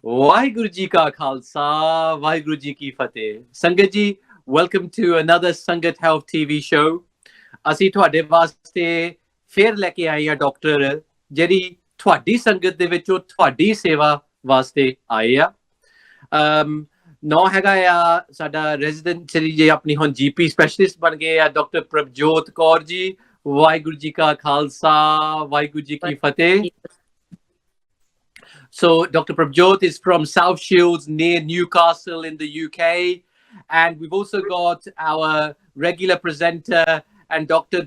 Vaheguru Ji Ka Khalsa, Vaheguru Ji Ki Fateh. Sangat Ji, welcome to another Sangat Health TV show. ਅਸੀਂ ਤੁਹਾਡੇ ਵਾਸਤੇ ਫੇਰ ਲੈ ਕੇ ਆਏ ਆ ਡਾਕਟਰ ਜਿਹੜੀ ਤੁਹਾਡੀ ਸੰਗਤ ਦੇ ਵਿੱਚੋਂ ਤੁਹਾਡੀ ਸੇਵਾ ਵਾਸਤੇ ਆਏ ਆ ਨੌ ਹੈਗਾ ਆ ਸਾਡਾ ਰੈਜ਼ੀਡੈਂਟ ਜੇ ਆਪਣੀ ਹੁਣ ਜੀਪੀ ਸਪੈਸ਼ਲਿਸਟ ਬਣ ਗਏ ਆ ਡਾਕਟਰ ਪ੍ਰਭਜੋਤ ਕੌਰ ਜੀ ਵਾਹਿਗੁਰੂ ਜੀ ਕਾ ਖਾਲਸਾ ਵਾਹਿਗੁਰੂ ਜੀ ਕੀ ਫਤਿਹ So Dr. Prabjot is from South Shields near Newcastle in the UK. And we've also got our regular presenter and Dr.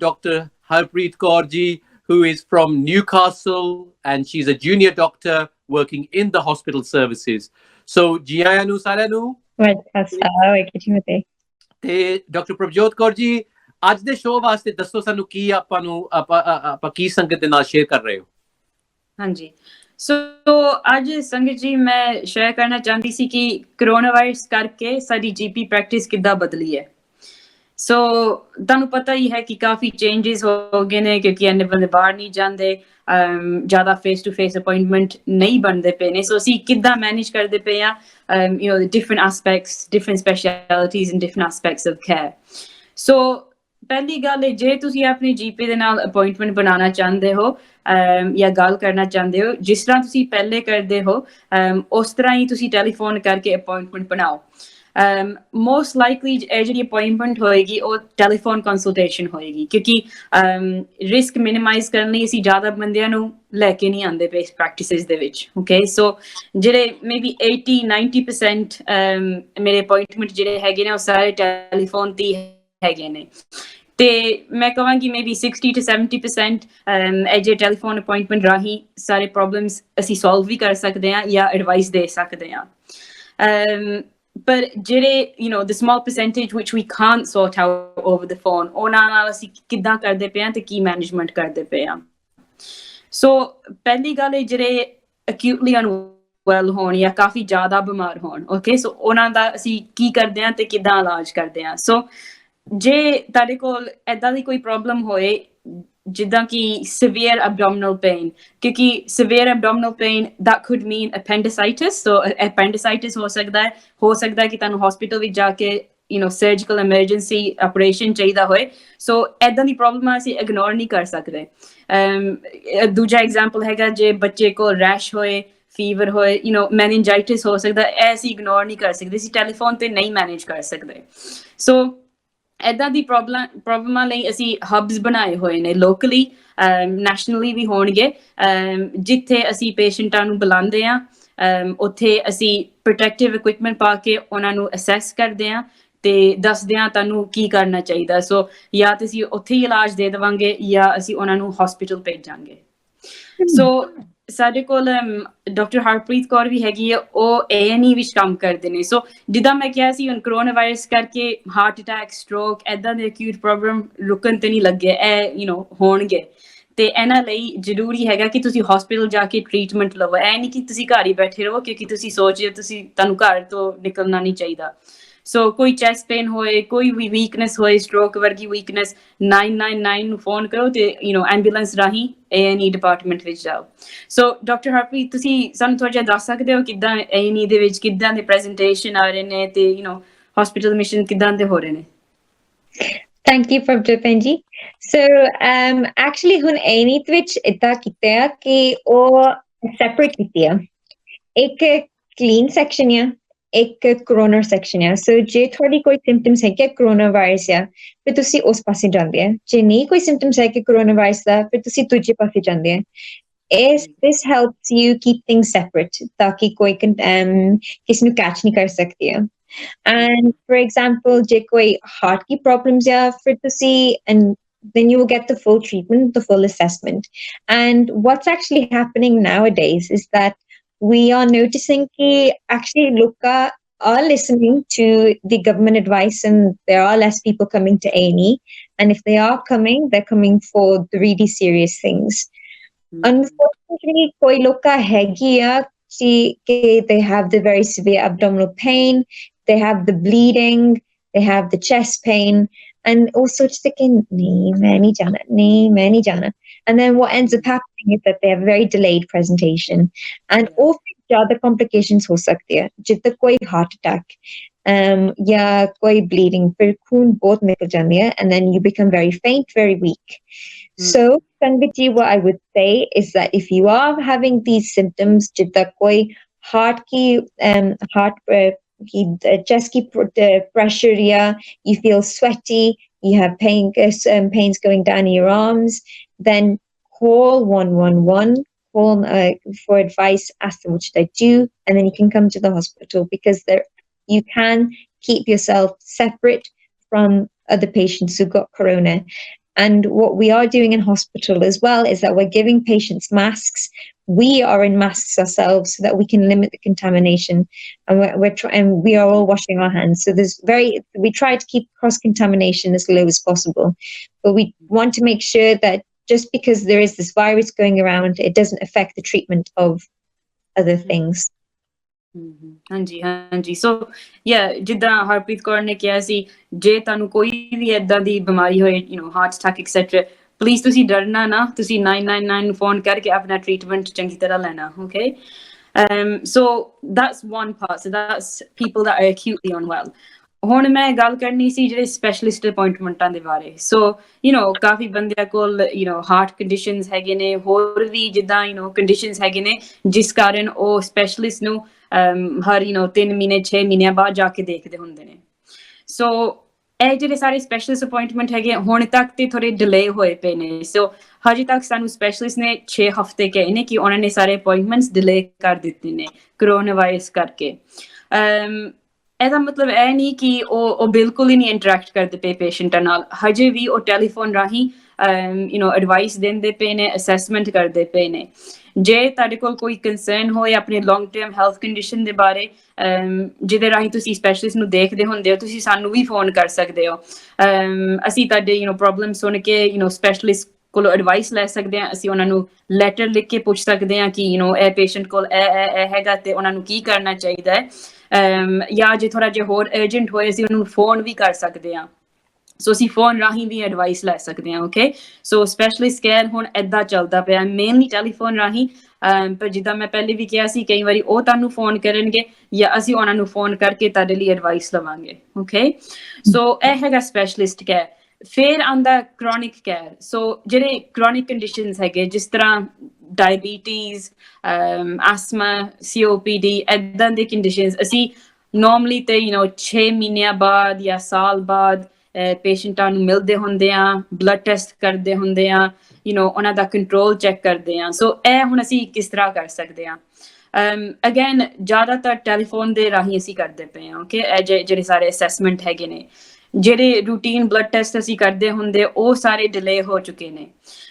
Harpreet Kaur ji, who is from Newcastle, and she's a junior doctor working in the hospital services. So, Jiayanu Saranu. Dr. Prabjot Kaur ji, ਅੱਜ ਦੇ show ਵਾਸਤੇ ਦੱਸੋ ਸਾਨੂੰ ਕੀ ਆਪਾਂ ਕੀ ਸੰਗਤ ਦੇ ਨਾਲ share ਕਰ ਰਹੇ ਹੋ ਹਾਂਜੀ ਸੋ ਅੱਜ ਸੰਗਤ ਜੀ ਮੈਂ ਸ਼ੇਅਰ ਕਰਨਾ ਚਾਹੁੰਦੀ ਸੀ ਕਿ ਕਰੋਨਾ ਵਾਇਰਸ ਕਰਕੇ ਸਾਡੀ ਜੀਪੀ ਪ੍ਰੈਕਟਿਸ ਕਿੱਦਾਂ ਬਦਲੀ ਹੈ ਸੋ ਤੁਹਾਨੂੰ ਪਤਾ ਹੀ ਹੈ ਕਿ ਕਾਫੀ ਚੇਂਜਸ ਹੋ ਗਏ ਨੇ ਕਿਉਂਕਿ ਇੰਨੇ ਬੰਦੇ ਬਾਹਰ ਨਹੀਂ ਜਾਂਦੇ ਜ਼ਿਆਦਾ ਫੇਸ ਟੂ ਫੇਸ ਅਪਾਇੰਟਮੈਂਟ ਨਹੀਂ ਬਣਦੇ ਪਏ ਨੇ ਸੋ ਅਸੀਂ ਕਿੱਦਾਂ ਮੈਨੇਜ ਕਰਦੇ ਪਏ ਆ the different aspects different specialities and different aspects of care so ਪਹਿਲੀ ਗੱਲ ਹੈ ਜੇ ਤੁਸੀਂ ਆਪਣੇ ਜੀਪੀ ਦੇ ਨਾਲ ਅਪਾਇੰਟਮੈਂਟ ਬਣਾਉਣਾ ਚਾਹੁੰਦੇ ਹੋ ਜਾਂ ਗੱਲ ਕਰਨਾ ਚਾਹੁੰਦੇ ਹੋ ਜਿਸ ਤਰ੍ਹਾਂ ਤੁਸੀਂ ਪਹਿਲੇ ਕਰਦੇ ਹੋ ਉਸ ਤਰ੍ਹਾਂ ਹੀ ਤੁਸੀਂ ਟੈਲੀਫੋਨ ਕਰਕੇ ਅਪਾਇੰਟਮੈਂਟ ਬਣਾਓ ਮੋਸਟ ਲਾਈਕਲੀ ਇਹ ਜਿਹੜੀ ਅਪਾਇੰਟਮੈਂਟ ਹੋਏਗੀ ਉਹ ਟੈਲੀਫੋਨ ਕੰਸਲਟੇਸ਼ਨ ਹੋਏਗੀ ਕਿਉਂਕਿ ਰਿਸਕ ਮਿਨੀਮਾਈਜ਼ ਕਰਨ ਲਈ ਅਸੀਂ ਜ਼ਿਆਦਾ ਬੰਦਿਆਂ ਨੂੰ ਲੈ ਕੇ ਨਹੀਂ ਆਉਂਦੇ ਪਏ ਪ੍ਰੈਕਟਿਸਿਸ ਦੇ ਵਿੱਚ ਓਕੇ ਸੋ ਜਿਹੜੇ ਮੇਬੀ 80-90% ਮੇਰੇ ਅਪਾਇੰਟਮੈਂਟ ਜਿਹੜੇ ਹੈਗੇ ਨੇ ਉਹ ਸਾਰੇ ਟੈਲੀਫੋਨ ਤੇ ਹੈਗੇ ਨੇ ਤੇ ਮੈਂ ਕਹਾਂਗੀ ਮੇਬੀ 60-70% ਜੇ ਟੈਲੀਫੋਨ ਅਪਾਇੰਟਮੈਂਟ ਰਾਹੀਂ ਸਾਰੇ ਪ੍ਰੋਬਲਮਸ ਅਸੀਂ ਸੋਲਵ ਵੀ ਕਰ ਸਕਦੇ ਹਾਂ ਜਾਂ ਐਡਵਾਈਸ ਦੇ ਸਕਦੇ ਹਾਂ ਪਰ ਜਿਹੜੇ the small percentage which we can't sort out over the phone ਉਹਨਾਂ ਨਾਲ ਅਸੀਂ ਕਿੱਦਾਂ ਕਰਦੇ ਪਏ ਹਾਂ ਤੇ ਕੀ ਮੈਨੇਜਮੈਂਟ ਕਰਦੇ ਪਏ ਹਾਂ ਸੋ ਪਹਿਲੀ ਗੱਲ ਹੈ ਜਿਹੜੇ acutely unwell ਹੋਣ ਜਾਂ ਕਾਫੀ ਜ਼ਿਆਦਾ ਬਿਮਾਰ ਹੋਣ ਓਕੇ ਸੋ ਉਹਨਾਂ ਦਾ ਅਸੀਂ ਕੀ ਕਰਦੇ ਹਾਂ ਤੇ ਕਿੱਦਾਂ ਇਲਾਜ ਕਰਦੇ ਹਾਂ ਸੋ ਜੇ ਤੁਹਾਡੇ ਕੋਲ ਏਦਾਂ ਦੀ ਕੋਈ ਪ੍ਰੋਬਲਮ ਹੋਏ ਜਿੱਦਾਂ ਕਿ severe abdominal pain ਕਿਉਂਕਿ severe abdominal pain that could mean appendicitis so appendicitis ਹੋ ਸਕਦਾ ਹੈ ਕਿ ਤੁਹਾਨੂੰ ਹਸਪੀਟਲ ਵਿੱਚ ਜਾ ਕੇ ਸਰਜੀਕਲ ਐਮਰਜੈਂਸੀ ਆਪਰੇਸ਼ਨ ਚਾਹੀਦਾ ਹੋਏ ਸੋ ਏਦਾਂ ਦੀ ਪ੍ਰੋਬਲਮ ਅਸੀਂ ਇਗਨੋਰ ਨਹੀਂ ਕਰ ਸਕਦੇ ਦੂਜਾ ਐਗਜ਼ਾਮਪਲ ਹੈਗਾ ਜੇ ਬੱਚੇ ਕੋਲ ਰੈਸ਼ ਹੋਏ ਫੀਵਰ ਹੋਏ ਮੈਨਿੰਜਾਈਟਿਸ ਹੋ ਸਕਦਾ ਇਹ ਅਸੀਂ ਇਗਨੋਰ ਨਹੀਂ ਕਰ ਸਕਦੇ ਅਸੀਂ ਟੈਲੀਫੋਨ ਤੇ ਨਹੀਂ ਮੈਨੇਜ ਕਰ ਸਕਦੇ ਸੋ ਏਦਾਂ ਦੀ ਪ੍ਰੋਬਲਮਾਂ ਲਈ ਅਸੀਂ ਹਬਸ ਬਣਾਏ ਹੋਏ ਨੇ ਲੋਕਲੀ ਨੈਸ਼ਨਲੀ ਵੀ ਹੋਣਗੇ ਜਿੱਥੇ ਅਸੀਂ ਪੇਸ਼ੈਂਟਾਂ ਨੂੰ ਬੁਲਾਉਂਦੇ ਹਾਂ ਉੱਥੇ ਅਸੀਂ ਪ੍ਰੋਟੈਕਟਿਵ ਇਕੁਇਪਮੈਂਟ ਪਾ ਕੇ ਉਹਨਾਂ ਨੂੰ ਅਸੈਸ ਕਰਦੇ ਹਾਂ ਤੇ ਦੱਸਦੇ ਹਾਂ ਤੁਹਾਨੂੰ ਕੀ ਕਰਨਾ ਚਾਹੀਦਾ ਸੋ ਜਾਂ ਤੇ ਅਸੀਂ ਉੱਥੇ ਹੀ ਇਲਾਜ ਦੇ ਦੇਵਾਂਗੇ ਜਾਂ ਅਸੀਂ ਉਹਨਾਂ ਨੂੰ ਹਸਪੀਟਲ ਭੇਜਾਂਗੇ ਸੋ ਸਾਡੇ ਕੋਲ ਡਾਕਟਰ ਹਰਪ੍ਰੀਤ ਕੌਰ ਵੀ ਹੈਗੀ ਆ ਉਹ A&E ਵਿੱਚ ਕੰਮ ਕਰਦੇ ਨੇ ਸੋ ਜਿੱਦਾਂ ਮੈਂ ਕਿਹਾ ਸੀ ਹੁਣ ਕਰੋਨਾ ਵਾਇਰਸ ਕਰਕੇ ਹਾਰਟ ਅਟੈਕ ਸਟ੍ਰੋਕ ਏਦਾਂ ਦੇ ਅਕਿਊਟ ਪ੍ਰੋਬਲਮ ਰੁਕਣ ਤੇ ਨਹੀਂ ਲੱਗੇ ਇਹ ਹੋਣਗੇ ਤੇ ਇਹਨਾਂ ਲਈ ਜ਼ਰੂਰੀ ਹੈਗਾ ਕਿ ਤੁਸੀਂ ਹਸਪੀਟਲ ਜਾ ਕੇ ਟ੍ਰੀਟਮੈਂਟ ਲਵੋ ਇਹ ਨਹੀਂ ਕਿ ਤੁਸੀਂ ਘਰ ਹੀ ਬੈਠੇ ਰਹੋ ਕਿਉਂਕਿ ਤੁਸੀਂ ਸੋਚਦੇ ਤੁਹਾਨੂੰ ਘਰ ਤੋਂ ਨਿਕਲਣਾ ਨਹੀਂ ਚਾਹੀਦਾ ਸੋ ਕੋਈ ਚੈਸਟ ਪੇਨ ਹੋਏ ਕੋਈ ਵੀ ਵੀਕਨੈਸ ਹੋਏ ਸਟ੍ਰੋਕ ਵਰਗੀ ਵੀਕਨੈਸ 999 ਨੂੰ ਫੋਨ ਕਰੋ ਤੇ ਐਂਬੂਲੈਂਸ ਰਾਹੀਂ A&E ਡਿਪਾਰਟਮੈਂਟ ਵਿੱਚ ਜਾਓ ਸੋ ਡਾਕਟਰ ਹਰਪ੍ਰੀਤ ਤੁਸੀਂ ਸਾਨੂੰ ਥੋੜਾ ਜਿਹਾ ਦੱਸ ਸਕਦੇ ਹੋ ਕਿੱਦਾਂ A&E ਦੇ ਵਿੱਚ ਕਿੱਦਾਂ ਦੇ ਪ੍ਰੈਜੈਂਟੇਸ਼ਨ ਆ ਰਹੇ ਨੇ ਤੇ ਹਸਪੀਟਲ ਮਿਸ਼ਨ ਕਿੱਦਾਂ ਦੇ ਹੋ ਰਹੇ ਨੇ Thank you, Prabjot ji. So, actually, hun A&E ਵਿੱਚ ਇਦਾਂ ਕੀਤਾ ਹੈ ਕਿ ਉਹ separate ਕੀਤੀ ਹੈ ਇੱਕ clean section ਹੈ ਇੱਕ ਕਰੋਨਾ ਸੈਕਸ਼ਨ ਹੈ ਸੋ ਜੇ ਤੁਹਾਡੀ ਕੋਈ ਸਿੰਪਟਮਸ ਹੈ ਕਿ ਕਰੋਨਾ ਵਾਇਰਸ ਆ ਫਿਰ ਤੁਸੀਂ ਉਸ ਪਾਸੇ ਜਾਂਦੇ ਆ ਜੇ ਨਹੀਂ ਕੋਈ ਸਿੰਪਟਮਸ ਹੈ ਕਿ ਕਰੋਨਾ ਵਾਇਰਸ ਦਾ ਫਿਰ ਤੁਸੀਂ ਦੂਜੇ ਪਾਸੇ ਜਾਂਦੇ ਆ this helps you keep things separate ਤਾਂ ਕਿ ਕੋਈ ਕਿਸੇ ਨੂੰ ਕੈਚ ਨਹੀਂ ਕਰ ਸਕਦੀ ਹੈ and for example ਜੇ ਕੋਈ heart ਕੀ problems ਆ ਫਿਰ ਤੁਸੀਂ and then you will get the full treatment the full assessment and what's actually happening nowadays is that we are noticing that actually Luka are listening to the government advice and there are less people coming to A&E and if they are coming they're coming for the really serious things unfortunately koi Luka hai they have the very severe abdominal pain they have the bleeding they have the chest pain and also just thinking nahi main nahi jana and then what ends up happening is that they have a very delayed presentation and all ज़्यादा complications हो सकती है जितना कोई heart attack या कोई bleeding फिर खून बहुत निकल जाती है and then you become very faint, very weak. So Sangat ji, what I would say is that if you are having these symptoms जितना कोई heart की chest की pressure या you feel sweaty, you have pains going down your arms, then call 111, call for advice, ask them what should I do, and then you can come to the hospital because you can keep yourself separate from other patients who got corona. And what we are doing in hospital as well is that we're giving patients masks. We are in masks ourselves so that we can limit the contamination, and we are all washing our hands. So we try to keep cross contamination as low as possible, but we want to make sure that just because there is this virus going around, it doesn't affect the treatment of other things. ਹਾਂਜੀ ਸੋ ਜਿੱਦਾਂ ਹਰਪ੍ਰੀਤ ਕੌਰ ਨੇ ਕਿਹਾ ਸੀ ਜੇ ਤੁਹਾਨੂੰ ਕੋਈ ਵੀ ਏਦਾਂ ਦੀ ਬਿਮਾਰੀ ਹੋਏ ਹਾਰਟ ਅਟੈਕ ਐਕਸੈਟਰਾ ਪਲੀਜ਼ ਤੁਸੀਂ ਡਰਨਾ ਨਾ ਤੁਸੀਂ 999 ਨੂੰ ਫੋਨ ਕਰਕੇ ਆਪਣਾ ਟ੍ਰੀਟਮੈਂਟ ਚੰਗੀ ਤਰ੍ਹਾਂ ਲੈਣਾ okay so that's one part, so that's people that are acutely unwell. ਹੁਣ ਮੈਂ ਗੱਲ ਕਰਨੀ ਸੀ ਜਿਹੜੇ ਸਪੈਸ਼ਲਿਸਟ ਅਪਾਇੰਟਮੈਂਟਾਂ ਦੇ ਬਾਰੇ ਸੋ ਕਾਫੀ ਬੰਦਿਆਂ ਕੋਲ ਹਾਰਟ ਕੰਡੀਸ਼ਨਸ ਹੈਗੇ ਨੇ ਹੋਰ ਵੀ ਜਿੱਦਾਂ ਕੰਡੀਸ਼ਨਸ ਹੈਗੇ ਨੇ ਜਿਸ ਕਾਰਨ ਉਹ ਸਪੈਸ਼ਲਿਸਟ ਨੂੰ ਹਰ 3 ਮਹੀਨੇ 6 ਮਹੀਨਿਆਂ ਬਾਅਦ ਜਾ ਕੇ ਦੇਖਦੇ ਹੁੰਦੇ ਨੇ ਸੋ ਇਹ ਜਿਹੜੇ ਸਾਰੇ ਸਪੈਸ਼ਲਿਸਟ ਅਪਾਇੰਟਮੈਂਟ ਹੈਗੇ ਹੁਣ ਤੱਕ ਤੇ ਥੋੜੇ ਡਿਲੇ ਹੋਏ ਪਏ ਨੇ ਸੋ ਹਜੇ ਤੱਕ ਸਾਨੂੰ ਸਪੈਸ਼ਲਿਸਟ ਨੇ 6 ਹਫ਼ਤੇ ਕਹੇ ਨੇ ਕਿ ਉਹਨਾਂ ਨੇ ਸਾਰੇ ਅਪਾਇੰਟਮੈਂਟਸ ਡਿਲੇ ਕਰ ਦਿੱਤੇ ਨੇ ਕਰੋਨਾ ਵਾਇਰਸ ਕਰਕੇ ਇਹਦਾ ਮਤਲਬ ਇਹ ਨਹੀਂ ਕਿ ਉਹ ਬਿਲਕੁਲ ਹੀ ਨਹੀਂ ਇੰਟਰੈਕਟ ਕਰਦੇ ਪਏ ਪੇਸ਼ੈਂਟਾਂ ਨਾਲ ਹਜੇ ਵੀ ਉਹ ਟੈਲੀਫੋਨ ਰਾਹੀਂ ਐਡਵਾਈਸ ਦਿੰਦੇ ਪਏ ਨੇ ਅਸੈਸਮੈਂਟ ਕਰਦੇ ਪਏ ਨੇ ਜੇ ਤੁਹਾਡੇ ਕੋਲ ਕੋਈ ਕੰਸਰਨ ਹੋਏ ਆਪਣੇ ਲੌਂਗ ਟਰਮ ਹੈਲਥ ਕੰਡੀਸ਼ਨ ਦੇ ਬਾਰੇ ਜਿਹਦੇ ਰਾਹੀਂ ਤੁਸੀਂ ਸਪੈਸ਼ਲਿਸਟ ਨੂੰ ਦੇਖਦੇ ਹੁੰਦੇ ਹੋ ਤੁਸੀਂ ਸਾਨੂੰ ਵੀ ਫੋਨ ਕਰ ਸਕਦੇ ਹੋ ਅਸੀਂ ਤੁਹਾਡੇ ਪ੍ਰੋਬਲਮ ਸੁਣ ਕੇ ਸਪੈਸ਼ਲਿਸਟ ਕੋਲੋਂ ਐਡਵਾਈਸ ਲੈ ਸਕਦੇ ਹਾਂ ਅਸੀਂ ਉਹਨਾਂ ਨੂੰ ਲੈਟਰ ਲਿਖ ਕੇ ਪੁੱਛ ਸਕਦੇ ਹਾਂ ਕਿ ਇਹ ਪੇਸ਼ੈਂਟ ਕੋਲ ਇਹ ਹੈਗਾ ਤੇ ਉਹਨਾਂ ਨੂੰ ਕੀ ਕਰਨਾ ਚਾਹੀਦਾ ਹੈ ਜਾਂ ਜੇ ਥੋੜਾ ਜਿਹਾ ਹੋਰ ਅਰਜੈਂਟ ਹੋਏ ਅਸੀਂ ਉਹਨੂੰ ਫੋਨ ਵੀ ਕਰ ਸਕਦੇ ਹਾਂ ਸੋ ਅਸੀਂ ਫੋਨ ਰਾਹੀਂ ਵੀ ਐਡਵਾਈਸ ਲੈ ਸਕਦੇ ਹਾਂ ਓਕੇ ਸੋ ਸਪੈਸ਼ਲਿਸਟ ਕੇਅਰ ਹੁਣ ਏਦਾਂ ਚੱਲਦਾ ਪਿਆ ਮੇਨਲੀ ਟੈਲੀਫੋਨ ਰਾਹੀਂ ਪਰ ਜਿੱਦਾਂ ਮੈਂ ਪਹਿਲੇ ਵੀ ਕਿਹਾ ਸੀ ਕਈ ਵਾਰੀ ਉਹ ਤੁਹਾਨੂੰ ਫੋਨ ਕਰਨਗੇ ਜਾਂ ਅਸੀਂ ਉਹਨਾਂ ਨੂੰ ਫੋਨ ਕਰਕੇ ਤੁਹਾਡੇ ਲਈ ਐਡਵਾਈਸ ਲਵਾਂਗੇ ਓਕੇ ਸੋ ਇਹ ਹੈਗਾ ਸਪੈਸ਼ਲਿਸਟ ਕੇਅਰ ਫਿਰ ਆਉਂਦਾ ਕ੍ਰੋਨਿਕ ਕੇਅਰ ਸੋ ਜਿਹੜੇ ਕ੍ਰੋਨਿਕ ਕੰਡੀਸ਼ਨਸ ਹੈਗੇ ਜਿਸ ਤਰ੍ਹਾਂ ਡਾਇਬੀਟੀਜ਼ asthma COPD ਏਦਾਂ ਦੇ ਕੰਡੀਸ਼ਨਸ ਅਸੀਂ ਨੋਰਮਲੀ ਤੇ 6 ਮਹੀਨਿਆਂ ਬਾਅਦ ਜਾਂ ਸਾਲ ਬਾਅਦ ਪੇਸ਼ੈਂਟਾਂ ਨੂੰ ਮਿਲਦੇ ਹੁੰਦੇ ਆ ਬਲੱਡ ਟੈਸਟ ਕਰਦੇ ਹੁੰਦੇ ਆ ਉਹਨਾਂ ਦਾ ਕੰਟਰੋਲ ਚੈੱਕ ਕਰਦੇ ਆ ਸੋ ਇਹ ਹੁਣ ਅਸੀਂ ਕਿਸ ਤਰ੍ਹਾਂ ਕਰ ਸਕਦੇ ਆ ਅਗੇਨ ਜ਼ਿਆਦਾਤਰ ਟੈਲੀਫੋਨ ਦੇ ਰਾਹੀਂ ਅਸੀਂ ਕਰਦੇ ਪਏ ਆ ਓਕੇ ਜਿਹੜੇ ਸਾਰੇ ਅਸੈਸਮੈਂਟ ਹੈਗੇ ਨੇ ਜਿਹੜੇ ਰੂਟੀਨ ਬਲੱਡ ਟੈਸਟ ਅਸੀਂ ਕਰਦੇ ਹੁੰਦੇ ਉਹ ਸਾਰੇ ਡਿਲੇ ਹੋ ਚੁੱਕੇ ਨੇ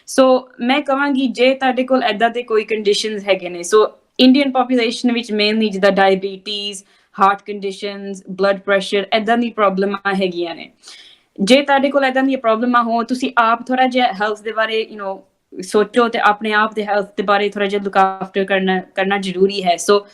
ਸੋ ਮੈਂ ਕਹਾਂਗੀ ਜੇ ਤੁਹਾਡੇ ਕੋਲ ਏਦਾਂ ਦੇ ਕੋਈ ਕੰਡੀਸ਼ਨਸ ਹੈਗੇ ਨੇ ਸੋ ਇੰਡੀਅਨ ਪੋਪੂਲੇਸ਼ਨ ਵਿੱਚ ਮੇਨਲੀ ਜਿੱਦਾਂ diabetes heart conditions blood pressure ਏਦਾਂ ਦੀ ਪ੍ਰੋਬਲਮਾਂ ਹੈਗੀਆਂ ਨੇ ਜੇ ਤੁਹਾਡੇ ਕੋਲ ਏਦਾਂ ਦੀਆਂ ਪ੍ਰੋਬਲਮਾਂ ਹੋਣ ਤੁਸੀਂ ਆਪ ਥੋੜਾ ਜਿਹਾ ਹੈਲਥ ਦੇ ਬਾਰੇ ਸੋਚੋ ਤੇ ਆਪਣੇ ਆਪ ਦੇ ਹੈਲਥ ਦੇ ਬਾਰੇ ਥੋੜਾ ਜਿਹਾ ਲੁੱਕ ਆਫਟਰ ਕਰਨਾ ਜ਼ਰੂਰੀ ਹੈ ਸੋ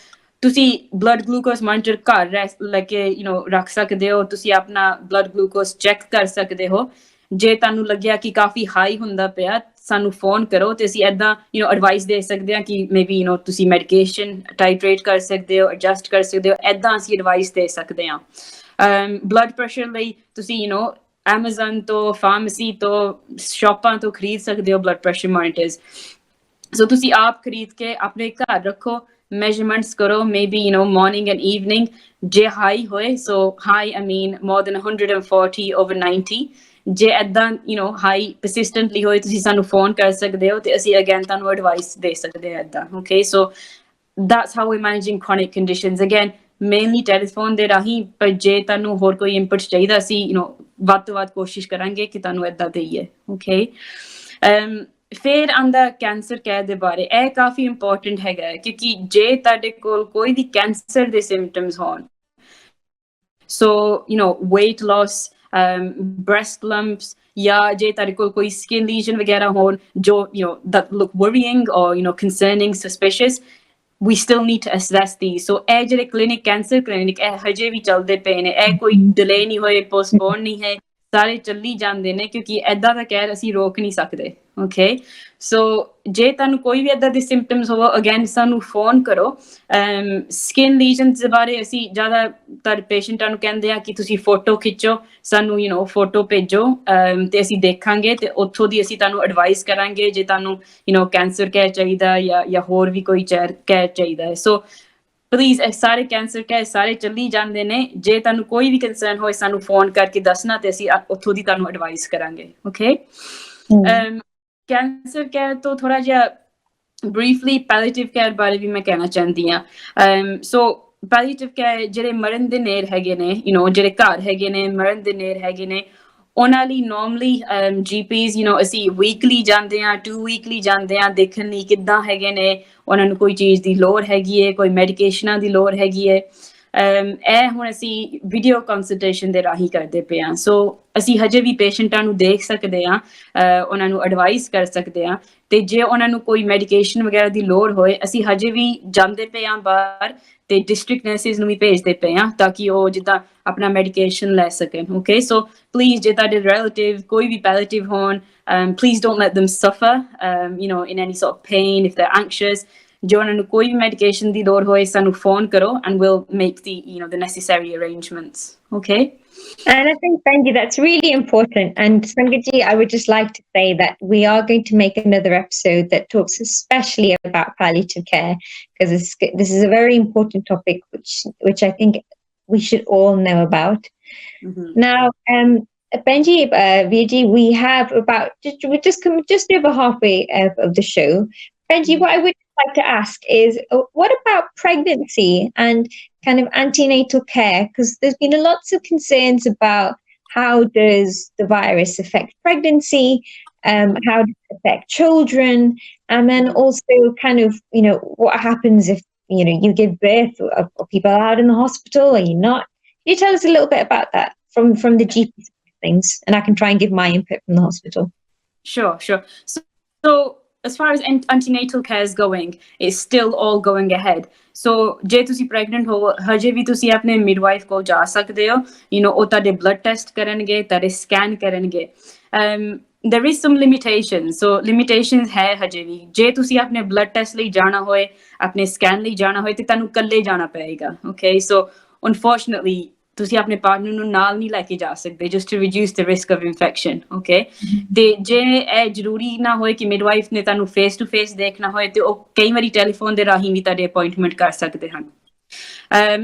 ਤੁਸੀਂ ਬਲੱਡ ਗਲੂਕੋਜ਼ ਮੋਨੀਟਰ ਘਰ ਲੈ ਕੇ ਰੱਖ ਸਕਦੇ ਹੋ ਤੁਸੀਂ ਆਪਣਾ ਬਲੱਡ ਗਲੂਕੋਜ਼ ਚੈੱਕ ਕਰ ਸਕਦੇ ਹੋ ਜੇ ਤੁਹਾਨੂੰ ਲੱਗਿਆ ਕਿ ਕਾਫੀ ਹਾਈ ਹੁੰਦਾ ਪਿਆ ਸਾਨੂੰ ਫੋਨ ਕਰੋ ਤੇ ਅਸੀਂ ਏਦਾਂ ਐਡਵਾਈਸ ਦੇ ਸਕਦੇ ਹਾਂ ਕਿ ਮੇਬੀ ਤੁਸੀਂ ਮੈਡੀਕੇਸ਼ਨ ਟਾਈਟਰੇਟ ਕਰ ਸਕਦੇ ਹੋ ਐਡਜਸਟ ਕਰ ਸਕਦੇ ਹੋ ਏਦਾਂ ਅਸੀਂ ਐਡਵਾਈਸ ਦੇ ਸਕਦੇ ਹਾਂ ਬਲੱਡ ਪ੍ਰੈਸ਼ਰ ਲਈ ਤੁਸੀਂ Amazon ਤੋਂ ਫਾਰਮੇਸੀ ਤੋਂ ਸ਼ਾਪਾਂ ਤੋਂ ਖਰੀਦ ਸਕਦੇ ਹੋ ਬਲੱਡ ਪ੍ਰੈਸ਼ਰ ਮੋਨੀਟਰਸ ਸੋ ਤੁਸੀਂ ਆਪ ਖਰੀਦ ਕੇ ਆਪਣੇ ਘਰ ਰੱਖੋ measurements ਕਰੋ maybe morning and evening ਜੇ high ਹੋਏ so high I mean more than 140 over 90 ਜੇ ਏਦਾਂ high persistently ਹੋਏ ਤੁਸੀਂ ਸਾਨੂੰ ਫੋਨ ਕਰ ਸਕਦੇ ਹੋ ਤੇ ਅਸੀਂ again ਤੁਹਾਨੂੰ ਐਡਵਾਈਸ ਦੇ ਸਕਦੇ ਹਾਂ ਏਦਾਂ okay so that's how we're managing chronic conditions again mainly telephone ਦੇ ਰਾਹੀਂ ਪਰ ਜੇ ਤੁਹਾਨੂੰ ਹੋਰ ਕੋਈ ਇਨਪੁਟ ਚਾਹੀਦਾ ਅਸੀਂ ਵੱਧ ਤੋਂ ਵੱਧ ਕੋਸ਼ਿਸ਼ ਕਰਾਂਗੇ ਕਿ ਤੁਹਾਨੂੰ ਏਦਾਂ ਦੇਈਏ okay ਫਿਰ ਆਉਂਦਾ ਕੈਂਸਰ ਕੇਅਰ ਦੇ ਬਾਰੇ ਇਹ ਕਾਫੀ ਇੰਪੋਰਟੈਂਟ ਹੈਗਾ ਕਿਉਂਕਿ ਜੇ ਤੁਹਾਡੇ ਕੋਲ ਕੋਈ ਵੀ ਕੈਂਸਰ ਦੇ ਸਿੰਪਟਮਸ ਹੋਣ ਸੋ weight loss breast lumps ਜਾਂ ਜੇ ਤੁਹਾਡੇ ਕੋਲ ਕੋਈ skin lesion ਵਗੈਰਾ ਹੋਣ ਜੋ that look worrying or concerning suspicious we still need to assess these so ਇਹ ਜਿਹੜੇ ਕੈਂਸਰ ਕਲੀਨਿਕ ਇਹ ਹਜੇ ਵੀ ਚੱਲਦੇ ਪਏ ਨੇ ਇਹ ਕੋਈ ਡਿਲੇ ਨਹੀਂ ਹੋਏ ਪੋਸਟਪੋਨ ਨਹੀਂ ਹੈ ਸਾਰੇ ਚੱਲੀ ਜਾਂਦੇ ਨੇ ਕਿਉਂਕਿ ਐਦਾਂ ਦਾ ਕਹਿਰ ਅਸੀਂ ਰੋਕ ਨਹੀਂ ਸਕਦੇ ਓਕੇ ਸੋ ਜੇ ਤੁਹਾਨੂੰ ਕੋਈ ਵੀ ਐਦਾਂ ਦੇ ਸਿੰਪਟਮਸ ਹੋਵੋ ਅਗੇਨ ਸਾਨੂੰ ਫੋਨ ਕਰੋ ਸਕਿਨ ਲੀਜਨਸ ਦੇ ਬਾਰੇ ਅਸੀਂ ਜ਼ਿਆਦਾਤਰ ਪੇਸ਼ੈਂਟਾਂ ਨੂੰ ਕਹਿੰਦੇ ਆ ਕਿ ਤੁਸੀਂ ਫੋਟੋ ਖਿੱਚੋ ਸਾਨੂੰ ਫੋਟੋ ਭੇਜੋ ਤੇ ਅਸੀਂ ਦੇਖਾਂਗੇ ਤੇ ਉੱਥੋਂ ਦੀ ਅਸੀਂ ਤੁਹਾਨੂੰ ਐਡਵਾਈਸ ਕਰਾਂਗੇ ਜੇ ਤੁਹਾਨੂੰ ਕੈਂਸਰ ਕੇਅਰ ਚਾਹੀਦਾ ਜਾਂ ਹੋਰ ਵੀ ਕੋਈ ਕੇਅਰ ਚਾਹੀਦਾ ਹੈ ਸੋ ਪਲੀਜ਼ ਇਹ ਸਾਰੇ ਕੈਂਸਰ ਕੇਅਰ ਸਾਰੇ ਚੱਲੀ ਜਾਂਦੇ ਨੇ ਜੇ ਤੁਹਾਨੂੰ ਕੋਈ ਵੀ ਕੰਸਰਨ ਹੋਏ ਸਾਨੂੰ ਫੋਨ ਕਰਕੇ ਦੱਸਣਾ ਤੇ ਅਸੀਂ ਉੱਥੋਂ ਦੀ ਤੁਹਾਨੂੰ ਐਡਵਾਈਸ ਕਰਾਂਗੇ ਓਕੇ ਕੈਂਸਰ ਕੇਅਰ ਤੋਂ ਥੋੜਾ ਜਿਹਾ ਬਰੀਫਲੀ ਪੈਲੀਏਟਿਵ ਕੇਅਰ ਬਾਰੇ ਵੀ ਮੈਂ ਕਹਿਣਾ ਚਾਹੁੰਦੀ ਹਾਂ ਸੋ ਪੈਲੀਏਟਿਵ ਕੇਅਰ ਜਿਹੜੇ ਮਰਨ ਦੇ ਨੇੜ ਹੈਗੇ ਨੇ ਜਿਹੜੇ ਘਰ ਹੈਗੇ ਨੇ ਮਰਨ ਦੇ ਨੇੜ ਹੈਗੇ ਨੇ ਉਹਨਾਂ ਲਈ ਨੋਰਮਲੀ GPs ਅਸੀਂ ਵੀਕਲੀ ਜਾਂਦੇ ਹਾਂ 2 ਵੀਕਲੀ ਜਾਂਦੇ ਹਾਂ ਦੇਖਣ ਲਈ ਕਿੱਦਾਂ ਹੈਗੇ ਨੇ ਉਹਨਾਂ ਨੂੰ ਕੋਈ ਚੀਜ਼ ਦੀ ਲੋੜ ਹੈਗੀ ਹੈ ਕੋਈ ਮੈਡੀਕੇਸ਼ਨਾਂ ਦੀ ਲੋੜ ਹੈਗੀ ਹੈ ਇਹ ਹੁਣ ਅਸੀਂ ਵੀਡੀਓ ਕੰਸਲਟੇਸ਼ਨ ਦੇ ਰਾਹੀਂ ਕਰਦੇ ਪਏ ਹਾਂ ਸੋ ਅਸੀਂ ਹਜੇ ਵੀ ਪੇਸ਼ੈਂਟਾਂ ਨੂੰ ਦੇਖ ਸਕਦੇ ਹਾਂ ਉਹਨਾਂ ਨੂੰ ਐਡਵਾਈਸ ਕਰ ਸਕਦੇ ਹਾਂ ਤੇ ਜੇ ਉਹਨਾਂ ਨੂੰ ਕੋਈ ਮੈਡੀਕੇਸ਼ਨ ਵਗੈਰਾ ਦੀ ਲੋੜ ਹੋਏ ਅਸੀਂ ਹਜੇ ਵੀ ਜਾਂਦੇ ਪਏ ਹਾਂ ਬਾਹਰ ਤੇ ਡਿਸਟ੍ਰਿਕਟ ਨਰਸਿਸ ਨੂੰ ਵੀ ਭੇਜਦੇ ਪਏ ਹਾਂ ਤਾਂ ਕਿ ਉਹ ਜਿੱਦਾਂ ਆਪਣਾ ਮੈਡੀਕੇਸ਼ਨ ਲੈ ਸਕਣ ਓਕੇ ਸੋ ਪਲੀਜ਼ ਜੇ ਤੁਹਾਡੇ ਰਿਲੇਟਿਵ ਕੋਈ ਵੀ ਪੈਲੀਏਟਿਵ ਹੋਣ please don't let them suffer in any sort of pain if they're anxious ਜੇ ਉਹਨਾਂ ਨੂੰ ਕੋਈ ਵੀ ਮੈਡੀਕੇਸ਼ਨ ਦੀ ਲੋੜ ਹੋਏ ਸਾਨੂੰ ਫੋਨ ਕਰੋ and we'll make the necessary arrangements okay And I think, Benji, that's really important. And Sangatji, I would just like to say that we are going to make another episode that talks especially about palliative care, because this is a very important topic, which I think we should all know about. Now, Benji, Vijay, we have we're just over halfway of the show. Benji, what I would like to ask is, what about pregnancy and kind of antenatal care? Because there's been lots of concerns about how does the virus affect pregnancy, how does it affect children, and then also kind of, what happens if, you give birth or people are out in the hospital or you're not. Can you tell us a little bit about that from the GP side of things? And I can try and give my input from the hospital. Sure. So as far as antenatal care is going, it's still all going ahead. So ਜੇ ਤੁਸੀਂ pregnant ਹੋ ਹਜੇ ਵੀ ਤੁਸੀਂ ਆਪਣੇ midwife ਕੋਲ ਜਾ ਸਕਦੇ ਹੋ ਉਹ ਤੁਹਾਡੇ ਬਲੱਡ ਟੈਸਟ ਕਰਨਗੇ ਤੁਹਾਡੇ ਸਕੈਨ ਕਰਨਗੇ there is some limitations so limitations ਹੈ ਹਜੇ ਵੀ ਜੇ ਤੁਸੀਂ ਆਪਣੇ ਬਲੱਡ ਟੈਸਟ ਲਈ ਜਾਣਾ ਹੋਏ ਆਪਣੇ ਸਕੈਨ ਲਈ ਜਾਣਾ ਹੋਏ ਤੇ ਤੁਹਾਨੂੰ ਇਕੱਲੇ ਜਾਣਾ ਪਏਗਾ okay so unfortunately ਤੁਸੀਂ ਆਪਣੇ ਪਾਰਟਨਰ ਨੂੰ ਨਾਲ ਨਹੀਂ ਲੈ ਕੇ ਜਾ ਸਕਦੇ just to reduce the risk of infection okay ਤੇ ਜੇ ਇਹ ਜ਼ਰੂਰੀ ਨਾ ਹੋਏ ਕਿ ਮਿਡਵਾਈਫ ਨੇ ਤੁਹਾਨੂੰ ਫੇਸ ਟੂ ਫੇਸ ਦੇਖਣਾ ਹੋਏ ਤੇ ਉਹ ਕਈ ਵਾਰੀ ਟੈਲੀਫੋਨ ਦੇ ਰਾਹੀਂ ਵੀ ਤੁਹਾਡੇ ਅਪਾਇੰਟਮੈਂਟ ਕਰ ਸਕਦੇ ਹਨ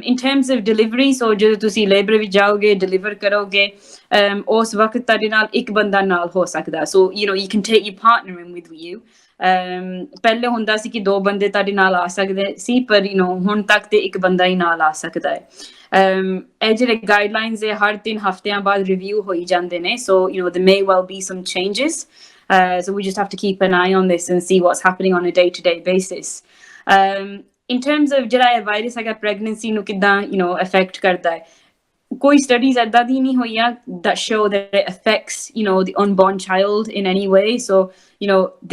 in terms of delivery so ਜਦੋਂ ਤੁਸੀਂ ਲੇਬਰ ਵਿੱਚ ਜਾਓਗੇ ਡਿਲੀਵਰ ਕਰੋਗੇ ਉਸ ਵਕਤ ਤੁਹਾਡੇ ਨਾਲ ਇੱਕ ਬੰਦਾ ਨਾਲ ਹੋ ਸਕਦਾ so you can take your partner in with you ਪਹਿਲੇ ਹੁੰਦਾ ਸੀ ਕਿ 2 ਬੰਦੇ ਤੁਹਾਡੇ ਨਾਲ ਆ ਸਕਦੇ ਸੀ ਪਰ ਹੁਣ ਤੱਕ ਤੇ ਇੱਕ ਬੰਦਾ ਹੀ ਨਾਲ ਆ ਸਕਦਾ ਹੈ ਇਹ ਜਿਹੜੇ ਗਾਈਡਲਾਈਨਸ ਹੈ ਹਰ 3 ਹਫ਼ਤਿਆਂ ਬਾਅਦ ਰਿਵਿਊ ਹੋਈ ਜਾਂਦੇ ਨੇ so there may well be some changes so we just have to keep an eye on this and see what's happening on a day-to-day basis in terms of ਜਿਹੜਾ ਇਹ ਵਾਇਰਸ ਹੈਗਾ pregnancy ਨੂੰ ਕਿੱਦਾਂ affect ਕਰਦਾ ਹੈ ਕੋਈ studies ਏਦਾਂ ਦੀ ਨਹੀਂ ਹੋਈਆਂ that show that it affects the unborn child in any way so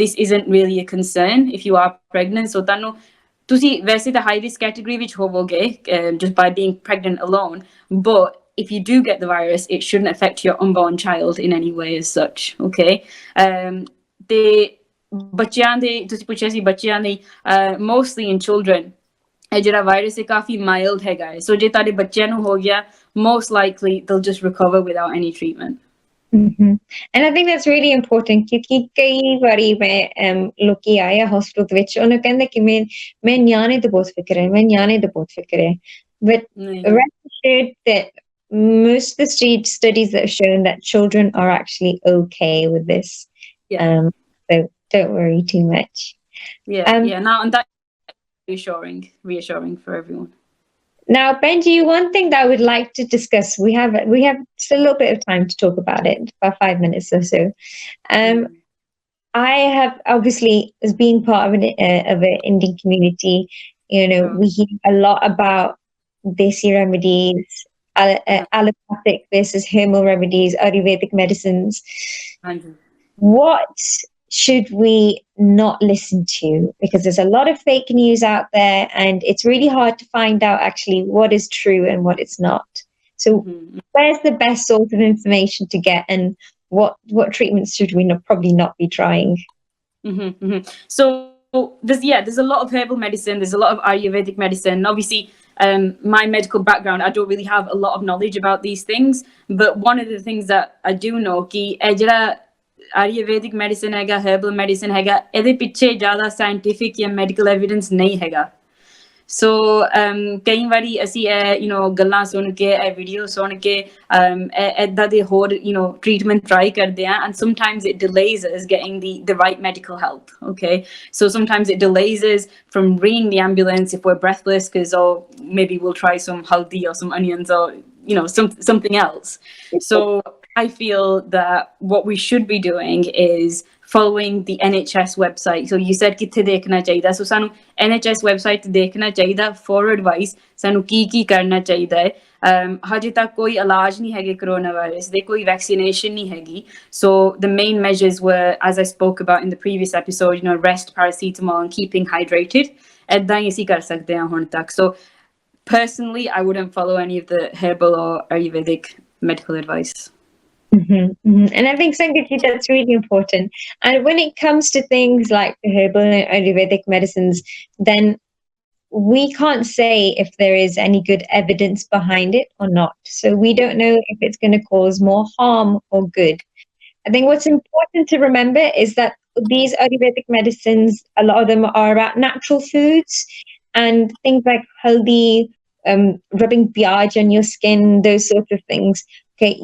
this isn't really a concern if you are pregnant so ਤੁਹਾਨੂੰ ਤੁਸੀਂ ਵੈਸੇ ਤਾਂ high risk category ਵਿੱਚ ਹੋਵੋਗੇ just by being pregnant alone but if you do get the virus it shouldn't affect your unborn child in any way as such okay ਤੇ ਬੱਚਿਆਂ ਦੇ ਤੁਸੀਂ ਪੁੱਛਿਆ ਸੀ ਬੱਚਿਆਂ ਲਈ mostly in children ਇਹ ਜਿਹੜਾ ਵਾਇਰਸ ਹੈ ਕਾਫੀ ਮਾਈਲਡ ਹੈਗਾ ਹੈ ਸੋ ਜੇ ਤੁਹਾਡੇ ਬੱਚਿਆਂ ਨੂੰ ਹੋ ਗਿਆ most likely they'll just recover without any treatment And I think that's really important ਕਿਉਂਕਿ ਕਈ ਵਾਰੀ ਮੈਂ ਲੋਕੀ ਆਏ ਆ ਹਸਪਤਾਲ ਦੇ ਵਿੱਚ ਉਹਨੂੰ ਕਹਿੰਦੇ ਕਿ ਮੈਂ ਨਿਆਣੇ ਤੋਂ ਬਹੁਤ ਫਿਕਰ ਹੈ but rest assured that most of the studies that have shown that children are actually okay with this so don't worry too much now and that reassuring for everyone. Now, Benji, one thing that I would like to discuss, we have just a little bit of time to talk about it, about 5 minutes or so. I have obviously, as being part of an Indian community, we hear a lot about desi remedies, allopathic versus herbal remedies, Ayurvedic medicines. What should we not listen to? Because there's a lot of fake news out there and it's really hard to find out actually what is true and what it's not. So where's the best source of information to get, and what treatments should we probably not be trying? So there's a lot of herbal medicine, there's a lot of Ayurvedic medicine. Obviously, my medical background, I don't really have a lot of knowledge about these things, but one of the things that I do know ki jehda Ayurvedic medicine ਹੈਗਾ, herbal medicine ਹੈਗਾ, ਇਹਦੇ ਪਿੱਛੇ ਜ਼ਿਆਦਾ scientific ਜਾਂ medical evidence ਨਹੀਂ ਹੈਗਾ। So ਕਈ ਵਾਰੀ ਅਸੀਂ ਗੱਲਾਂ ਸੁਣ ਕੇ, ਇਹ ਵੀਡੀਓ ਸੁਣ ਕੇ ਏਦਾਂ ਦੇ ਹੋਰ treatment try ਕਰਦੇ ਆ, and sometimes it delays us getting the right medical help. Okay, so sometimes it delays us from ringing the ambulance if we're breathless, because maybe we'll try some haldi or some onions or something else. So I feel that what we should be doing is following the NHS website. So you said ਕਿੱਥੇ ਦੇਖਣਾ ਚਾਹੀਦਾ, so ਸਾਨੂੰ NHS website ਦੇਖਣਾ ਚਾਹੀਦਾ for advice, ਸਾਨੂੰ ਕੀ ਕਰਨਾ ਚਾਹੀਦਾ ਹੈ। ਹਜੇ ਤੱਕ ਕੋਈ ਇਲਾਜ ਨਹੀਂ ਹੈਗੇ ਕਰੋਨਾ ਵਾਇਰਸ ਦੇ, ਕੋਈ ਵੈਕਸੀਨੇਸ਼ਨ ਨਹੀਂ ਹੈਗੀ। So the main measures were, as I spoke about in the previous episode, rest, paracetamol and keeping hydrated. ਏਦਾਂ ਹੀ ਅਸੀਂ ਕਰ ਸਕਦੇ ਹਾਂ ਹੁਣ ਤੱਕ। So personally, I wouldn't follow any of the herbal or Ayurvedic medical advice. And I think, Sangat, that's really important. And when it comes to things like the herbal and Ayurvedic medicines, then we can't say if there is any good evidence behind it or not. So we don't know if it's going to cause more harm or good. I think what's important to remember is that these Ayurvedic medicines, a lot of them are about natural foods and things like haldi, rubbing piyaj on your skin, those sorts of things. Okay,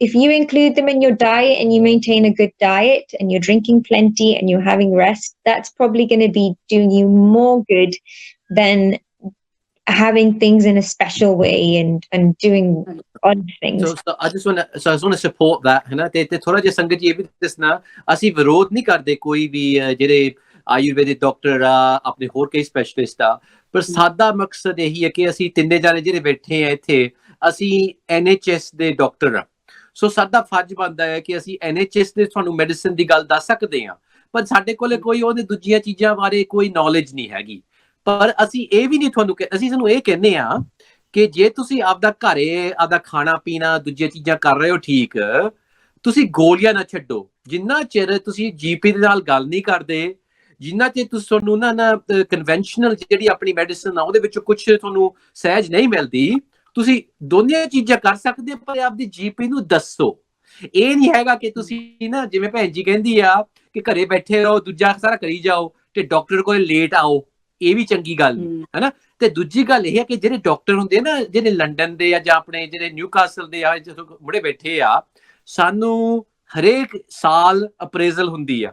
if you include them in your diet and you maintain a good diet and you're drinking plenty and you're having rest, that's probably going to be doing you more good than having things in a special way and doing odd things. So I just want to support that, है ना। ते थोड़ा जिहा संगत जी ये भी दसना, ਅਸੀਂ ਵਿਰੋਧ ਨਹੀਂ ਕਰਦੇ ਕੋਈ ਵੀ ਜਿਹੜੇ ਆਯੁਰਵੈਦਿਕ ਡਾਕਟਰ ਆ, ਆਪਣੇ ਹੋਰ ਕਈ ਸਪੈਸ਼ਲਿਸਟ ਆ, ਪਰ ਸਾਡਾ ਮਕਸਦ ਇਹੀ ਹੈ ਕਿ ਅਸੀਂ ਤਿੰਨੇ ਜਾਣੇ ਜਿਹੜੇ ਬੈਠੇ ਆ ਇੱਥੇ, ਅਸੀਂ NHS ਦੇ ਡਾਕਟਰ ਆ। ਸੋ ਸਾਡਾ ਫਰਜ਼ ਬਣਦਾ ਹੈ ਕਿ ਅਸੀਂ NHS ਦੇ ਤੁਹਾਨੂੰ ਮੈਡੀਸਨ ਦੀ ਗੱਲ ਦੱਸ ਸਕਦੇ ਹਾਂ, ਪਰ ਸਾਡੇ ਕੋਲੇ ਕੋਈ ਉਹਦੇ ਦੂਜੀਆਂ ਚੀਜ਼ਾਂ ਬਾਰੇ ਕੋਈ ਨੌਲੇਜ ਨਹੀਂ ਹੈਗੀ। ਪਰ ਅਸੀਂ ਇਹ ਵੀ ਨਹੀਂ ਤੁਹਾਨੂੰ ਅਸੀਂ ਸਾਨੂੰ ਇਹ ਕਹਿੰਦੇ ਆ ਕਿ ਜੇ ਤੁਸੀਂ ਆਪਦਾ ਘਰੇ ਆਪਦਾ ਖਾਣਾ ਪੀਣਾ ਦੂਜੀਆਂ ਚੀਜ਼ਾਂ ਕਰ ਰਹੇ ਹੋ ਠੀਕ, ਤੁਸੀਂ ਗੋਲੀਆਂ ਨਾ ਛੱਡੋ। ਜਿੰਨਾ ਚਿਰ ਤੁਸੀਂ GP ਦੇ ਨਾਲ ਗੱਲ ਨਹੀਂ ਕਰਦੇ, ਜਿੰਨਾ ਚਿਰ ਤੁਸੀਂ ਤੁਹਾਨੂੰ ਨਾ ਕਨਵੈਨਸ਼ਨਲ ਜਿਹੜੀ ਆਪਣੀ ਮੈਡੀਸਨ ਆ ਉਹਦੇ ਵਿੱਚੋਂ ਕੁਝ ਤੁਹਾਨੂੰ ਸਹਿਜ ਨਹੀਂ ਮਿਲਦੀ, ਤੁਸੀਂ ਦੋਨੀਆਂ ਚੀਜ਼ਾਂ ਕਰ ਸਕਦੇ ਹੋ, ਪਰ ਆਪਦੀ GP ਨੂੰ ਦੱਸੋ। ਇਹ ਨਹੀਂ ਹੈਗਾ ਕਿ ਤੁਸੀਂ ਨਾ ਜਿਵੇਂ ਭੈਣ ਜੀ ਕਹਿੰਦੀ ਆ ਕਿ ਘਰੇ ਬੈਠੇ ਰਹੋ, ਦੂਜਾ ਸਾਰਾ ਕਰੀ ਜਾਓ ਤੇ ਡਾਕਟਰ ਕੋਲ ਲੇਟ ਆਓ, ਇਹ ਵੀ ਚੰਗੀ ਗੱਲ ਨਹੀਂ ਹੈ ਨਾ। ਤੇ ਦੂਜੀ ਗੱਲ ਇਹ ਹੈ ਕਿ ਜਿਹੜੇ ਡਾਕਟਰ ਹੁੰਦੇ ਨਾ, ਜਿਹੜੇ ਲੰਡਨ ਦੇ ਆ ਜਾਂ ਆਪਣੇ ਜਿਹੜੇ ਨਿਊਕਾਸਲ ਦੇ ਆ, ਜਦੋਂ ਮੁੜੇ ਬੈਠੇ ਆ, ਸਾਨੂੰ ਹਰੇਕ ਸਾਲ ਅਪਰੇਜ਼ਲ ਹੁੰਦੀ ਆ।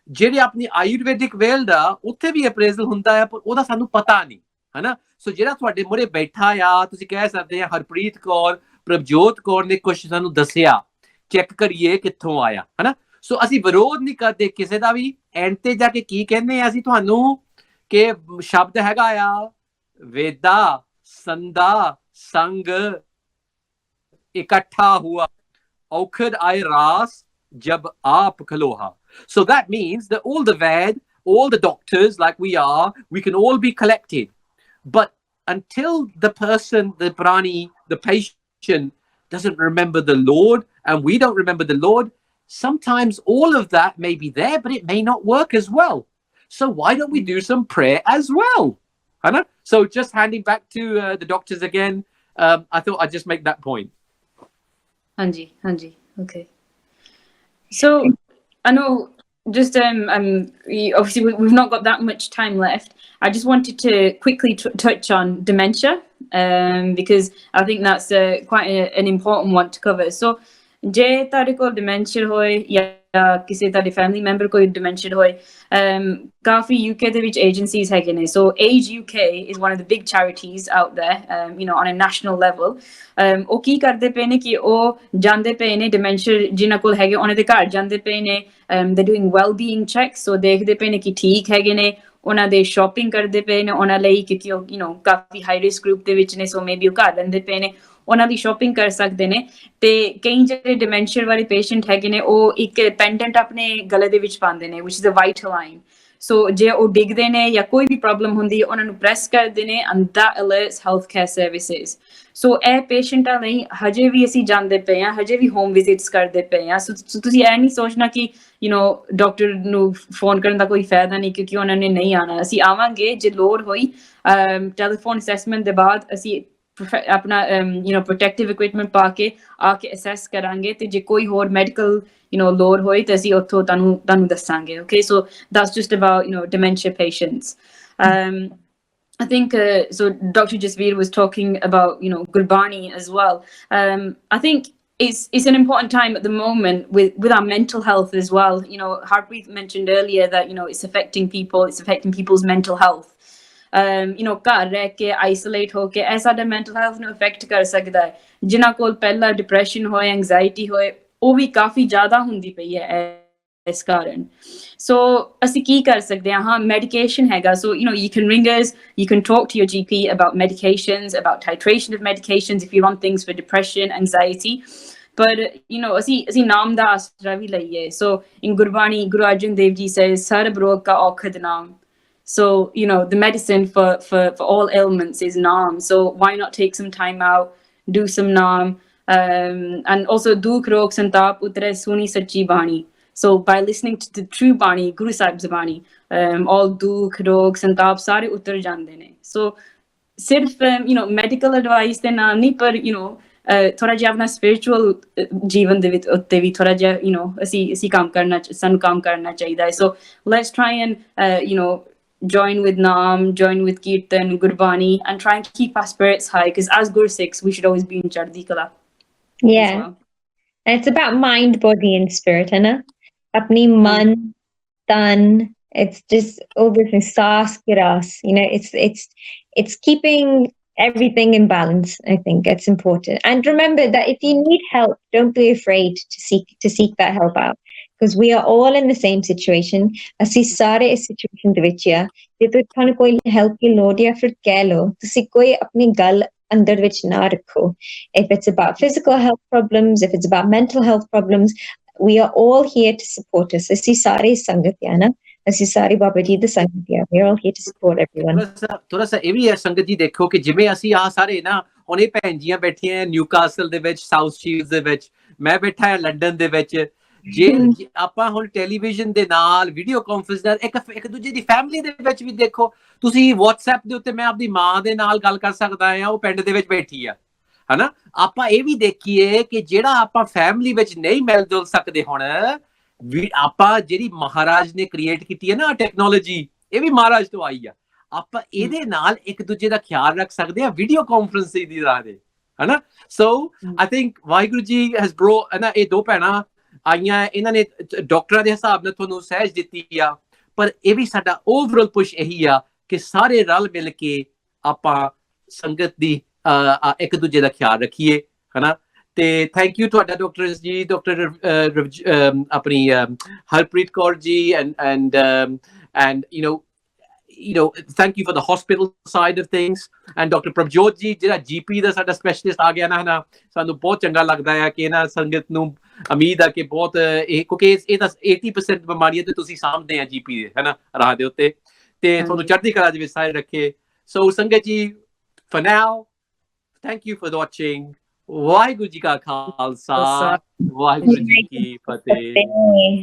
ਜਿਹੜੇ ਆਪਣੀ ਆਯੁਰਵੈਦਿਕ ਵਰਲਡ ਆ ਉੱਥੇ ਵੀ ਅਪਰੇਜ਼ਲ ਹੁੰਦਾ ਆ, ਪਰ ਉਹਦਾ ਸਾਨੂੰ ਪਤਾ ਨਹੀਂ, ਹੈ ਨਾ। ਸੋ ਜਿਹੜਾ ਤੁਹਾਡੇ ਮੁਹਰੇ ਬੈਠਾ ਆ, ਤੁਸੀਂ ਕਹਿ ਸਕਦੇ ਆ ਹਰਪ੍ਰੀਤ ਕੌਰ, ਪ੍ਰਭਜੋਤ ਕੌਰ ਨੇ ਕੁਛ ਸਾਨੂੰ ਦੱਸਿਆ, ਚੈੱਕ ਕਰੀਏ ਕਿੱਥੋਂ ਆਇਆ, ਹੈ ਨਾ। ਸੋ ਅਸੀਂ ਵਿਰੋਧ ਨਹੀਂ ਕਰਦੇ ਕਿਸੇ ਦਾ ਵੀ। ਐਂਡ ਤੇ ਜਾ ਕੇ ਕੀ ਕਹਿੰਦੇ ਆ ਅਸੀਂ ਤੁਹਾਨੂੰ ਕਿ ਸ਼ਬਦ ਹੈਗਾ ਆ ਵੇਦਾ ਸੰਦਾ ਸੰਗ ਇਕੱਠਾ ਹੁਆ, ਔਖਦ ਆਏ ਰਾਸ ਜਬ ਆਪ ਖਲੋਹਾ। So that means that all the Ved, all the doctors like we are, we can all be collected. But until the person, the prani, the patient doesn't remember the Lord and we don't remember the Lord, sometimes all of that may be there, but it may not work as well. So why don't we do some prayer as well? Hannah? So just handing back to the doctors again, I thought I'd just make that point. Hanji, okay. So I know just obviously we've not got that much time left. I just wanted to quickly touch on dementia because I think that's quite an important one to cover. So je tade kol dementia hoy ya ਕਿਸੇ ਤੁਹਾਡੇ family member ਕੋਈ dementia ਹੋਏ, ਕਾਫੀ UK ਦੇ ਵਿੱਚ agencies ਹੈਗੇ ਨੇ। ਸੋ Age UK is one of the big charities out there, on a national level. ਉਹ ਕੀ ਕਰਦੇ ਪਏ ਨੇ ਕਿ ਉਹ ਜਾਂਦੇ ਪਏ ਨੇ ਡਿਮੈਂਸ਼ੀਆ ਜਿਨ੍ਹਾਂ ਕੋਲ ਹੈਗੇ, ਉਹਨਾਂ ਦੇ ਘਰ ਜਾਂਦੇ ਪਏ ਨੇ, they're doing well-being checks, ਸੋ ਦੇਖਦੇ ਪਏ ਨੇ ਕਿ ਠੀਕ ਹੈਗੇ ਨੇ, ਉਹਨਾਂ ਦੇ ਸ਼ੋਪਿੰਗ ਕਰਦੇ ਪਏ ਨੇ ਉਹਨਾਂ ਲਈ, ਕਿਉਂਕਿ ਉਹ ਕਾਫੀ ਹਾਈ ਰਿਸਕ ਗਰੁੱਪ ਦੇ ਵਿੱਚ ਨੇ, ਸੋ ਮੇਬੀ ਉਹ ਘਰ ਲੈਂਦੇ ਪਏ ਨੇ, ਉਹਨਾਂ ਦੀ ਸ਼ੋਪਿੰਗ ਕਰ ਸਕਦੇ ਨੇ। ਤੇ ਕਈ ਜਿਹੜੇ ਡਿਮੈਂਸ਼ੀਆ ਵਾਲੇ ਪੇਸ਼ੈਂਟ ਹੈਗੇ ਨੇ, ਉਹ ਇੱਕ ਪੈਂਡੈਂਟ ਆਪਣੇ ਗਲੇ ਦੇ ਵਿੱਚ ਪਾਉਂਦੇ ਨੇ, which is a vital line. ਸੋ ਜੇ ਉਹ ਡਿੱਗਦੇ ਨੇ ਜਾਂ ਕੋਈ ਵੀ ਪ੍ਰੋਬਲਮ ਹੁੰਦੀ ਹੈ ਉਹਨਾਂ ਨੂੰ ਪ੍ਰੈਸ ਕਰਦੇ ਨੇ and that alerts healthcare services ਸੋ ਇਹ ਪੇਸ਼ੈਂਟਾਂ ਲਈ ਹਜੇ ਵੀ ਅਸੀਂ ਜਾਂਦੇ ਪਏ ਹਾਂ ਹਜੇ ਵੀ ਹੋਮ ਵਿਜ਼ਿਟਸ ਕਰਦੇ ਪਏ ਹਾਂ ਸੋ ਤੁਸੀਂ ਇਹ ਨਹੀਂ ਸੋਚਣਾ ਕਿ ਡਾਕਟਰ ਨੂੰ ਫੋਨ ਕਰਨ ਦਾ ਕੋਈ ਫਾਇਦਾ ਨਹੀਂ ਕਿਉਂਕਿ ਉਹਨਾਂ ਨੇ ਨਹੀਂ ਆਉਣਾ ਅਸੀਂ ਆਵਾਂਗੇ ਜੇ ਲੋੜ ਹੋਈ ਟੈਲੀਫੋਨ ਅਸੈਸਮੈਂਟ ਦੇ ਬਾਅਦ ਅਸੀਂ ਆਪਣਾ ਪ੍ਰੋਟੈਕਟਿਵ ਇਕਵਿਪਮੈਂਟ ਪਾ ਕੇ ਆ ਕੇ ਅਸੈਸ ਕਰਾਂਗੇ ਤੇ ਜੇ ਕੋਈ ਹੋਰ ਮੈਡੀਕਲ ਲੋੜ ਹੋਈ ਤੇ ਅਸੀਂ ਉੱਥੋਂ ਤੁਹਾਨੂੰ ਦੱਸਾਂਗੇ okay so that's just about dementia patients I think so Dr. Jasvir was talking about Gurbani as well I think it's an important time at the moment with our mental health as well Harpreet mentioned earlier that it's affecting people's mental health ਘਰ ਰਹਿ ਕੇ isolate ਹੋ ਕੇ ਇਹ ਸਾਡਾ mental health ਨੂੰ affect ਕਰ ਸਕਦਾ ਹੈ ਜਿਨ੍ਹਾਂ ਕੋਲ ਪਹਿਲਾਂ ਡਿਪਰੈਸ਼ਨ ਹੋਏ ਐਂਗਜ਼ਾਇਟੀ ਹੋਏ ਉਹ ਵੀ ਕਾਫੀ ਜ਼ਿਆਦਾ ਹੁੰਦੀ ਪਈ ਹੈ ਇਸ ਕਾਰਨ ਸੋ ਅਸੀਂ ਕੀ ਕਰ ਸਕਦੇ ਹਾਂ ਮੈਡੀਕੇਸ਼ਨ ਹੈਗਾ ਸੋ you can ring us you can talk to your GP about medications about titration of medications if you want things for depression anxiety ਪਰ ਅਸੀਂ ਨਾਮ ਦਾ ਆਸਰਾ ਵੀ ਲਈਏ ਸੋ in Gurbani Guru Arjan Dev Ji says sarb rog ka aukhad naam so the medicine for all ailments is naam so why not take some time out do some naam and also dukh rog santap utre suni sachi bani so by listening to the true bani Guru Sahib's bani all dukh rog santap sare utar jande ne so sirf medical advice de naal nahi par ਥੋੜਾ ਜਿਹਾ ਆਪਣਾ spiritual ਜੀਵਨ ਦੇ ਵਿੱਚ ਉੱਤੇ ਵੀ ਥੋੜਾ ਜਿਹਾ ਅਸੀਂ ਸਾਨੂੰ ਕੰਮ ਕਰਨਾ ਚਾਹੀਦਾ ਹੈ so let's try and join with Naam, join with Kirtan, Gurbani, and try and keep our spirits high because as Gursikhs, we should always be in Chardi Kala. Yeah. Well. And it's about mind, body, and spirit, है ना? Apni man, tan, it's just everything, saas, kiras, it's keeping everything in balance. I think it's important. And remember that if you need help, don't be afraid to seek that help out. Because we are all in the same situation. Asi sare is situation de vich ya. Je tu thanu koi help ki lod ya fir keh lo. Tusi koi apni gal andar vich na rakho. If it's about physical health problems, if it's about mental health problems, we are all here to support us. Asi sare sangat ya na. ਅਸੀਂ ਸਾਰੇ ਬਾਬਾ ਜੀ ਦੇ ਸੰਗਤ ਆ we are all here to support everyone ਥੋੜਾ ਸਾ ਇਹ ਵੀ ਹੈ ਸੰਗਤ ਜੀ ਦੇਖੋ ਕਿ ਜਿਵੇਂ ਅਸੀਂ ਆ ਸਾਰੇ ਨਾ ਉਹਨੇ ਭੈਣ ਜੀਆਂ ਬੈਠੀਆਂ ਨਿਊਕਾਸਲ ਦੇ ਵਿੱਚ ਸਾਊਥ ਸ਼ੀਲਡਸ ਦੇ ਵਿੱਚ ਮੈਂ ਬੈਠਾ ਹਾਂ ਲੰਡਨ ਦੇ ਵਿੱਚ ਜੇ ਆਪਾਂ ਹੁਣ ਟੈਲੀਵਿਜ਼ਨ ਦੇ ਨਾਲ ਵੀਡੀਓ ਕਾਨਫਰੰਸ ਨਾਲ ਇੱਕ ਦੂਜੇ ਦੀ ਫੈਮਿਲੀ ਦੇ ਵਿੱਚ ਵੀ ਦੇਖੋ ਤੁਸੀਂ WhatsApp ਦੇ ਉੱਤੇ ਮੈਂ ਆਪਣੀ ਮਾਂ ਦੇ ਨਾਲ ਗੱਲ ਕਰ ਸਕਦਾ ਹਾਂ ਉਹ ਪਿੰਡ ਦੇ ਵਿੱਚ ਬੈਠੀ ਆ ਹਨਾ ਆਪਾਂ ਇਹ ਵੀ ਦੇਖੀਏ ਕਿ ਜਿਹੜਾ ਆਪਾਂ ਫੈਮਿਲੀ ਵਿੱਚ ਨਹੀਂ ਮਿਲ ਜੁਲ ਸਕਦੇ ਹੁਣ ਆਪਾਂ ਜਿਹੜੀ ਮਹਾਰਾਜ ਨੇ ਕ੍ਰੀਏਟ ਕੀਤੀ ਹੈ ਨਾ ਟੈਕਨੋਲੋਜੀ ਇਹ ਵੀ ਮਹਾਰਾਜ ਤੋਂ ਆਈ ਆ ਆਪਾਂ ਇਹਦੇ ਨਾਲ ਇੱਕ ਦੂਜੇ ਦਾ ਖਿਆਲ ਰੱਖ ਸਕਦੇ ਆ ਵੀਡੀਓ ਕਾਨਫਰੰਸਿੰਗ ਦੀ ਰਾਹ ਦੇ ਹਨਾ ਸੋ I think Waheguru ji has brought ਨਾ ਇਹ ਦੋ ਭੈਣਾਂ ਆਈਆਂ ਇਹਨਾਂ ਨੇ ਡਾਕਟਰਾਂ ਦੇ ਹਿਸਾਬ ਨਾਲ ਤੁਹਾਨੂੰ ਸਹਿਜ ਦਿੱਤੀ ਆ ਪਰ ਇਹ ਵੀ ਸਾਡਾ ਓਵਰਆਲ ਪੁਸ਼ ਇਹੀ ਆ ਕਿ ਸਾਰੇ ਰਲ ਮਿਲ ਕੇ ਆਪਾਂ ਸੰਗਤ ਦੀ ਇੱਕ ਦੂਜੇ ਦਾ ਖਿਆਲ ਰੱਖੀਏ ਹਨਾ ਤੇ ਥੈਂਕ ਯੂ ਤੁਹਾਡਾ ਡਾਕਟਰ ਜੀ ਡਾਕਟਰ ਆਪਣੀ Harpreet Kaur ji and thank you for the hospital side of things and Dr. Prabjot ji ਜਿਹੜਾ GP ਦਾ ਸਾਡਾ ਸਪੈਸ਼ਲਿਸਟ ਆ ਗਿਆ ਨਾ ਸਾਨੂੰ ਬਹੁਤ ਚੰਗਾ ਲੱਗਦਾ ਹੈ ਕਿ ਇਹਨਾਂ ਸੰਗਤ ਨੂੰ ਉਮੀਦ ਆ ਕਿ ਬਹੁਤ ਇਹ ਕਿਉਂਕਿ ਇਹ ਤਾਂ 80% ਬਿਮਾਰੀਆਂ ਤੇ ਤੁਸੀਂ ਸਾਂਭਦੇ ਆ GP ਦੇ ਹਨਾ ਰਾਹ ਦੇ ਉੱਤੇ ਤੇ ਤੁਹਾਨੂੰ ਚੜ੍ਹਦੀ ਕਲਾ ਦੇ ਵਿੱਚ ਸਾਰੇ ਰੱਖੇ ਸੋ ਸੰਗਤ ਜੀ for now thank you for watching Waheguru ji ਕਾ ਖਾਲਸਾ ਵਾਹਿਗੁਰੂ ਜੀ ਕੀ ਫਤਿਹ